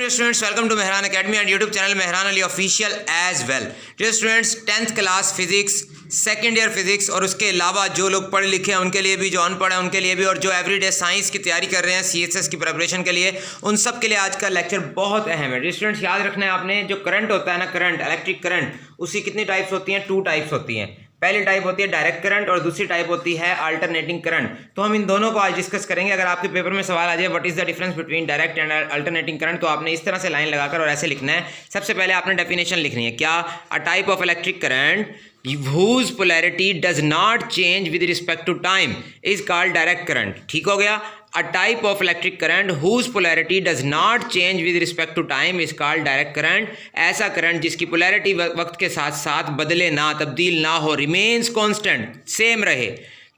dear students, welcome to Mehran Academy and YouTube channel Mehran Ali Official as well. Dear students, 10th class physics, second year physics और उसके अलावा जो लोग पढ़े लिखे हैं उनके लिए भी, जो अनपढ़ हैं उनके लिए भी, और जो एवरीडे साइंस की तैयारी कर रहे हैं CSS की प्रिपरेशन के लिए, उन सब के लिए आज का लेक्चर बहुत अहम है। डियर स्टूडेंट्स, याद रखना है आपने, जो करंट होता है ना, करंट, इलेक्ट्रिक करंट, उसकी कितनी टाइप्स होती हैं? 2 टाइप्स होती हैं। पहली टाइप होती है डायरेक्ट करंट और दूसरी टाइप होती है अल्टरनेटिंग करंट। तो हम इन दोनों को आज डिस्कस करेंगे। अगर आपके पेपर में सवाल आ जाए what is the difference between direct and alternating current, तो आपने इस तरह से लाइन लगाकर और ऐसे लिखना है। सबसे पहले आपने डेफिनेशन लिखनी है। क्या? A type of electric current whose polarity does not change with respect to time is called direct current। ठीक हो गया? A type of electric current whose polarity does not change with respect to time is called direct current। ऐसा current जिसकी polarity वक्त के साथ साथ बदले ना, तब्दील ना हो, remains constant, सेम रहे,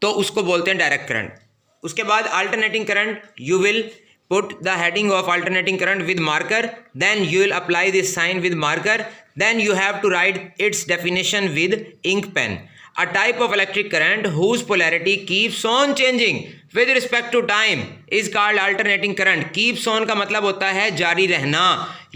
तो उसको बोलते हैं डायरेक्ट करंट। उसके बाद alternating current, you will put the heading of alternating current with marker, then you will apply this sign with marker, then you have to write its definition with ink pen। A type of electric current whose polarity keeps on changing with respect to time is called alternating current। keeps on का मतलब होता है जारी रहना,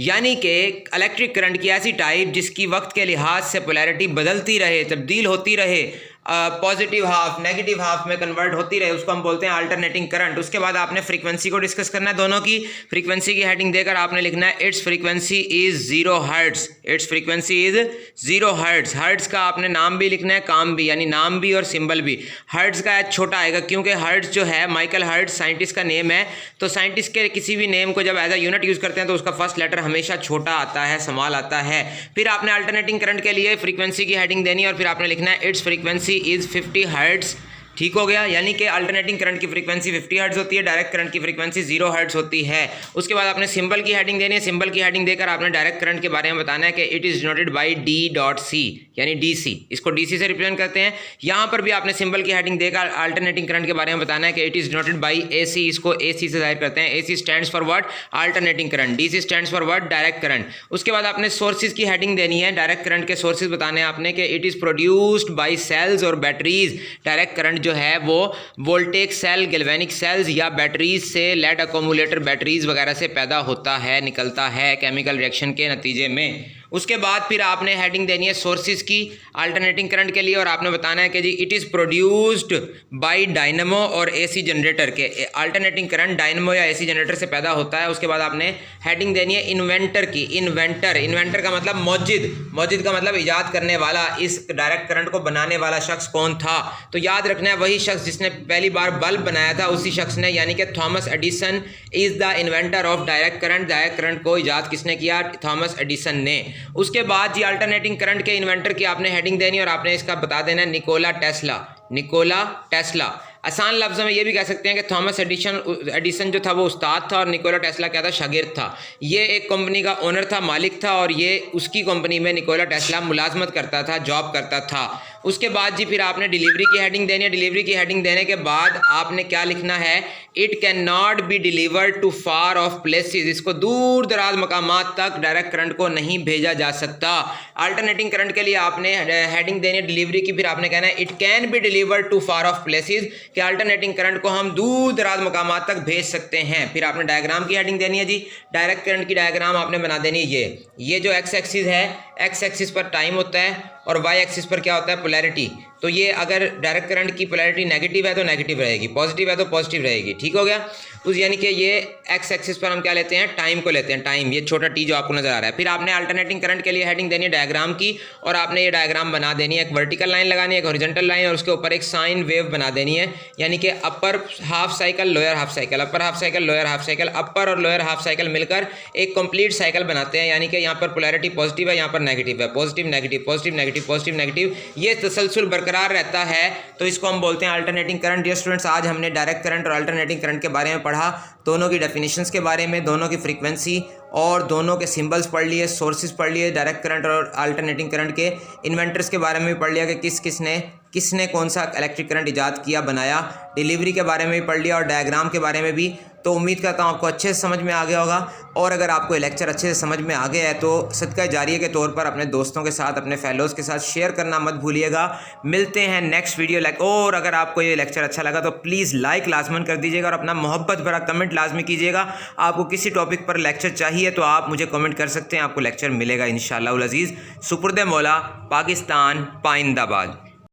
यानी कि electric current की ऐसी टाइप जिसकी वक्त के लिहाज से पोलैरिटी बदलती रहे, तब्दील होती रहे, पॉजिटिव हाफ नेगेटिव हाफ में कन्वर्ट होती रहे, उसको हम बोलते हैं अल्टरनेटिंग करंट। उसके बाद आपने फ्रीक्वेंसी को डिस्कस करना है। दोनों की फ्रीक्वेंसी की हेडिंग देकर आपने लिखना है it's frequency is 0 hertz. It's frequency is 0 hertz. Hertz का आपने नाम भी लिखना है, काम भी, यानी नाम भी और सिंबल भी। हर्ट्ज का एच छोटा आएगा क्योंकि हर्ट्ज जो है माइकल हर्ट्ज साइंटिस्ट का नेम है, तो साइंटिस्ट के किसी भी नेम को जब एज अ यूनिट यूज़ करते हैं तो उसका फर्स्ट लेटर हमेशा छोटा आता है, स्मॉल आता है। फिर आपने अल्टरनेटिंग करंट के लिए फ्रीक्वेंसी की हेडिंग देनी है और फिर आपने लिखना है इट्स फ्रीक्वेंसी इज 50 हर्ट्ज। ठीक हो गया? यानी कि अल्टरनेटिंग करंट की फ्रीक्वेंसी 50 हर्ट्ज होती है, डायरेक्ट करंट की फ्रीक्वेंसी 0 हर्ट्ज होती है। उसके बाद आपने सिंबल की हेडिंग देनी है। सिंबल की हेडिंग देकर आपने डायरेक्ट करंट के बारे में बताना है कि it is denoted by D.C, यानी DC, इसको DC से रिप्रेजेंट करते हैं। यहाँ पर भी आपने सिंबल की हेडिंग देकर अल्टरनेटिंग करंट के बारे में बताना है कि it is denoted by AC, इसको AC से जाहिर करते हैं। AC stands for what? Alternating current. DC stands for what? Direct current. उसके बाद आपने सोर्सेज की हेडिंग देनी है। डायरेक्ट करंट के सोर्सेज बताने हैं आपने कि it is produced by cells और बैटरीज। डायरेक्ट करंट जो है वो वोल्टेक सेल, गैल्वेनिक सेल्स या बैटरीज से, लेड अकोमुलेटर बैटरीज वगैरह से पैदा होता है, निकलता है केमिकल रिएक्शन के नतीजे में। उसके बाद फिर आपने हेडिंग देनी है सोर्सेज की अल्टरनेटिंग करंट के लिए और आपने बताना है कि जी it is produced by dynamo और AC जनरेटर के। अल्टरनेटिंग करंट डायनेमो या AC जनरेटर से पैदा होता है। उसके बाद आपने हेडिंग देनी है इन्वेंटर की। इन्वेंटर का मतलब मौजिद का मतलब ईजाद करने वाला। इस डायरेक्ट करंट को बनाने वाला शख्स कौन था? तो याद रखना है वही शख्स जिसने पहली बार बल्ब बनाया था, उसी शख्स ने, यानी कि Thomas Edison is the inventor of direct current. Direct current को ईजाद किसने किया? थॉमस एडिसन ने। उसके बाद जी अल्टरनेटिंग करंट के इन्वेंटर की आपने हेडिंग देनी और आपने इसका बता देना निकोला टेस्ला। आसान लफ्ज़ों में ये भी कह सकते हैं कि थॉमस एडिसन जो था वो उस्ताद था और निकोला टेस्ला क्या था? शागिर्द था। ये एक कंपनी का ओनर था, मालिक था, और ये उसकी कंपनी में निकोला टेस्ला मुलाजमत करता था, जॉब करता था। उसके बाद जी फिर आपने डिलीवरी की हेडिंग देनी है। डिलीवरी की हेडिंग देने के बाद आपने क्या लिखना है? It can not be delivered to far off places. इसको दूर दराज मकामात तक डायरेक्ट करंट को नहीं भेजा जा सकता। अल्टरनेटिंग करंट के लिए आपने हेडिंग देनी है डिलीवरी की, फिर आपने कहना है it can be delivered to far off places, कि अल्टरनेटिंग करंट को हम दूर दराज मकामात तक भेज सकते हैं। फिर आपने डायग्राम की हेडिंग देनी है जी। डायरेक्ट करंट की डायग्राम आपने बना देनी है। ये जो एक्स एक्सिस है, एक्स एक्सिस पर टाइम होता है और वाई एक्सिस पर क्या होता है? पोलैरिटी। तो ये अगर डायरेक्ट करंट की पोलैरिटी नेगेटिव है तो नेगेटिव रहेगी, पॉजिटिव है तो पॉजिटिव रहेगी। ठीक हो गया? उस यानी कि ये एक्स एक्सिस पर हम क्या लेते हैं? टाइम को लेते हैं, टाइम, ये छोटा टी जो आपको नजर आ रहा है। फिर आपने अल्टरनेटिंग करंट के लिए हेडिंग देनी है डायग्राम की और आपने ये डायग्राम बना देनी है। एक वर्टिकल लाइन लगानी है, एक हॉरिजॉन्टल लाइन, और उसके ऊपर एक साइन वेव बना देनी है, यानी कि upper half cycle, lower half cycle, upper half cycle, lower half cycle, upper और लोअर हाफ साइकिल मिलकर एक कंप्लीट साइकिल बनाते हैं। यानी कि यहाँ पर पोलैरिटी पॉजिटिव है, यहाँ पर नेगेटिव है, positive negative, positive negative, positive negative, ये तसलसल बरकरार रहता है, तो इसको हम बोलते हैं अल्टरनेटिंग करंट। डियर स्टूडेंट्स, आज हमने डायरेक्ट करंट और अल्टरनेटिंग करंट के बारे में पढ़ा, दोनों की डेफिनेशंस के बारे में, दोनों की फ्रीक्वेंसी और दोनों के सिंबल्स पढ़ लिए, सोर्सेज पढ़ लिए, डायरेक्ट करंट और अल्टरनेटिंग करंट के इन्वेंटर्स के बारे में भी पढ़ लिया कि किस किस ने किसने कौन सा इलेक्ट्रिक करंट ईजाद किया, बनाया, डिलीवरी के बारे में भी पढ़ लिया और डायग्राम के बारे में भी। तो उम्मीद करता हूँ आपको अच्छे से समझ में आ गया होगा। और अगर आपको लेक्चर अच्छे से समझ में आ गया है तो सदका जारिया के तौर पर अपने दोस्तों के साथ, अपने फेलोज़ के साथ शेयर करना मत भूलिएगा। मिलते हैं नेक्स्ट वीडियो और अगर आपको ये लेक्चर अच्छा लगा तो प्लीज़ लाइक लाजमन कर दीजिएगा और अपना मोहब्बत भरा कमेंट लाजमी कीजिएगा। आपको किसी टॉपिक पर लेक्चर चाहिए तो आप मुझे कमेंट कर सकते हैं, आपको लेक्चर मिलेगा इंशाअल्लाह अज़ीज़। सुपुर्द मौला, पाकिस्तान पाइंदाबाद।